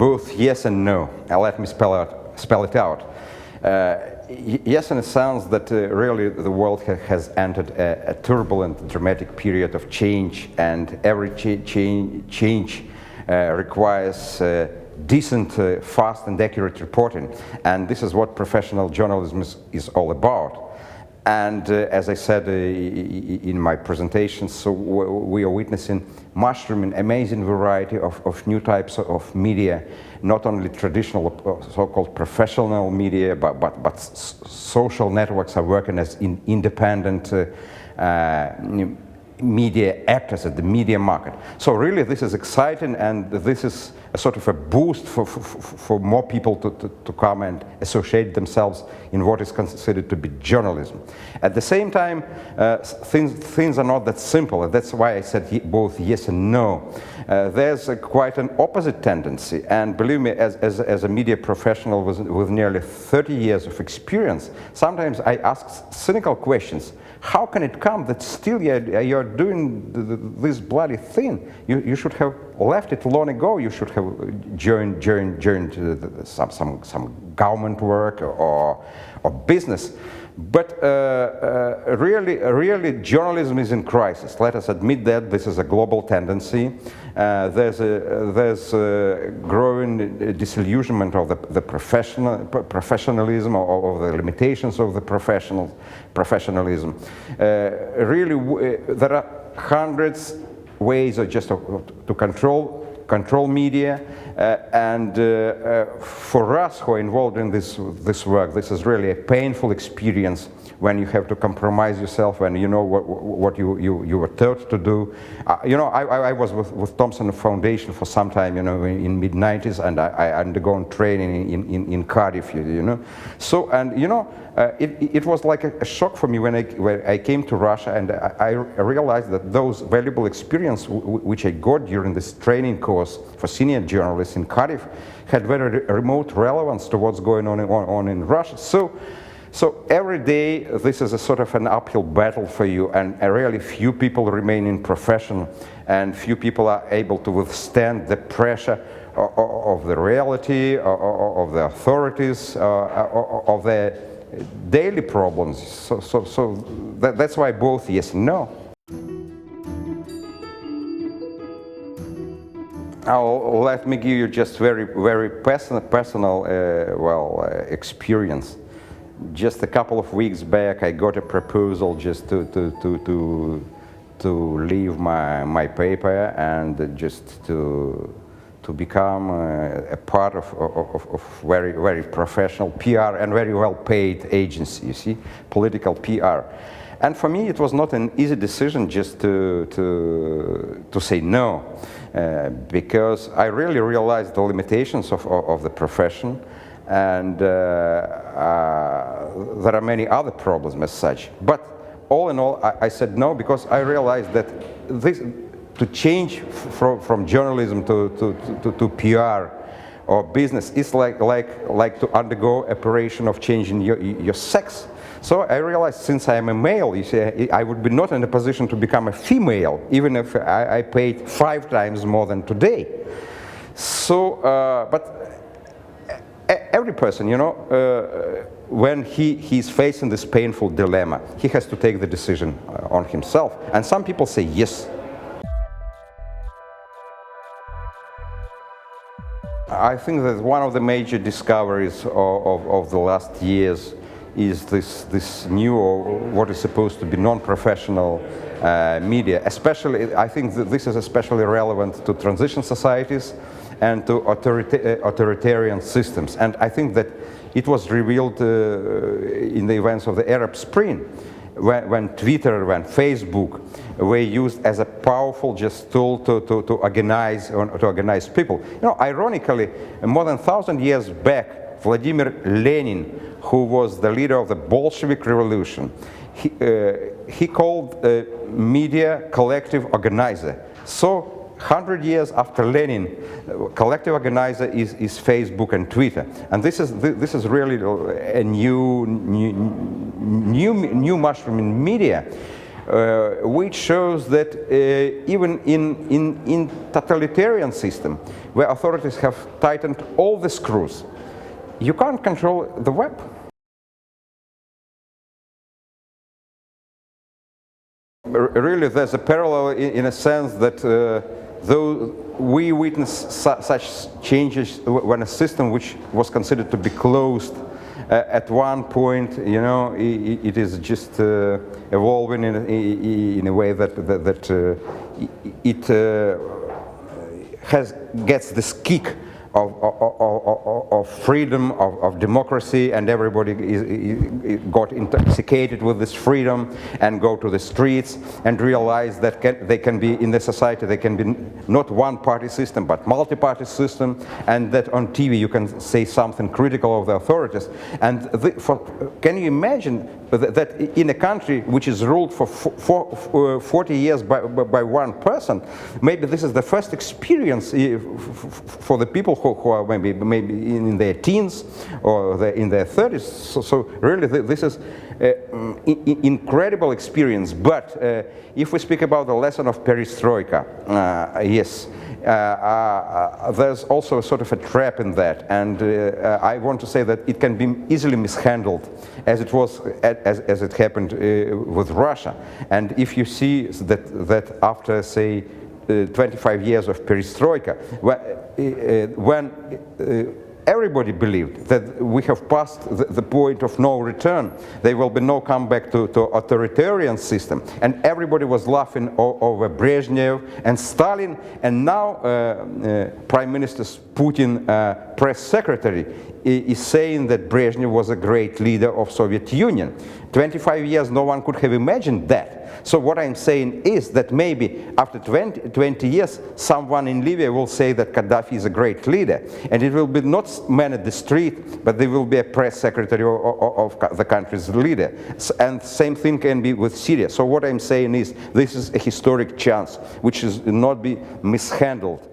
both yes and no. Let me spell it out. Yes, in a sense that really the world has entered a turbulent, dramatic period of change, and every change requires decent, fast and accurate reporting. And this is what professional journalism is all about. And as I said in my presentation, so we are witnessing mushrooming amazing variety of new types of media, not only traditional so-called professional media, but social networks are working as independent media actors at the media market. So really this is exciting, and this is a sort of a boost for more people to come and associate themselves in what is considered to be journalism. At the same time, things are not that simple, and that's why I said both yes and no. There's quite an opposite tendency, and believe me, as a media professional with nearly 30 years of experience, sometimes I ask cynical questions. How can it come that still you're doing this bloody thing? You should have left it long ago. You should have joined some government work or business. But really, journalism is in crisis. Let us admit that this is a global tendency. There's a growing disillusionment of the professionalism, or the limitations of the professionalism. Really, there are hundreds ways of just to control media, and for us who are involved in this work, this is really a painful experience when you have to compromise yourself, when you know what you were taught to do. You know, I was with Thompson Foundation for some time, you know, in mid-90s, and I undergone training in Cardiff, you know. So, and you know, it was like a shock for me when I came to Russia, and I realized that those valuable experience which I got during this training course for senior journalists in Cardiff had very remote relevance to what's going on in Russia. So every day this is a sort of an uphill battle for you, and really few people remain in profession, and few people are able to withstand the pressure of the reality, of the authorities, of the daily problems. So that's why both yes and no. Let me give you just very personal experience. Just a couple of weeks back, I got a proposal just to leave my paper and just to become a part of very professional PR and very well-paid agency. You see, political PR. And for me, it was not an easy decision just to say no, because I really realized the limitations of the profession, and there are many other problems as such. But all in all, I said no, because I realized that to change from journalism to PR or business is like to undergo operation of changing your sex. So I realized, since I am a male, you see, I would be not in a position to become a female, even if I paid 5 times more than today. So, but every person, you know, when he's facing this painful dilemma, he has to take the decision on himself. And some people say yes. I think that one of the major discoveries of the last years is this new, or what is supposed to be non-professional media. Especially, I think that this is especially relevant to transition societies and to authoritarian systems. And I think that it was revealed in the events of the Arab Spring, when Twitter, when Facebook were used as a powerful just tool to organize people. You know, ironically, more than 1,000 years back, Vladimir Lenin, who was the leader of the Bolshevik Revolution, he called media collective organizer. So 100 years after Lenin, collective organizer is Facebook and Twitter, and this is really a new mushroom in media, which shows that even in totalitarian system, where authorities have tightened all the screws, you can't control the web. Really, there's a parallel in a sense that though we witness such changes when a system which was considered to be closed at one point, you know, it is just evolving in a way that it gets this kick of freedom, of democracy, and everybody got intoxicated with this freedom and go to the streets and realize that they can be in the society, they can be not one-party system but multi-party system, and that on TV you can say something critical of the authorities. And can you imagine that in a country which is ruled for 40 years by one person, maybe this is the first experience for the people who are maybe in their teens or in their 30s. So really this is incredible experience. But if we speak about the lesson of perestroika, yes, there's also a sort of a trap in that, and I want to say that it can be easily mishandled, as it was as it happened with Russia. And if you see that after, say, 25 years of perestroika, when everybody believed that we have passed the point of no return, there will be no comeback to authoritarian system, and everybody was laughing over Brezhnev and Stalin, and now Prime Minister Putin, press secretary, is saying that Brezhnev was a great leader of Soviet Union. 25 years, no one could have imagined that. So what I'm saying is that maybe after 20 years, someone in Libya will say that Gaddafi is a great leader. And it will be not man at the street, but there will be a press secretary of the country's leader. And same thing can be with Syria. So what I'm saying is this is a historic chance, which is not be mishandled.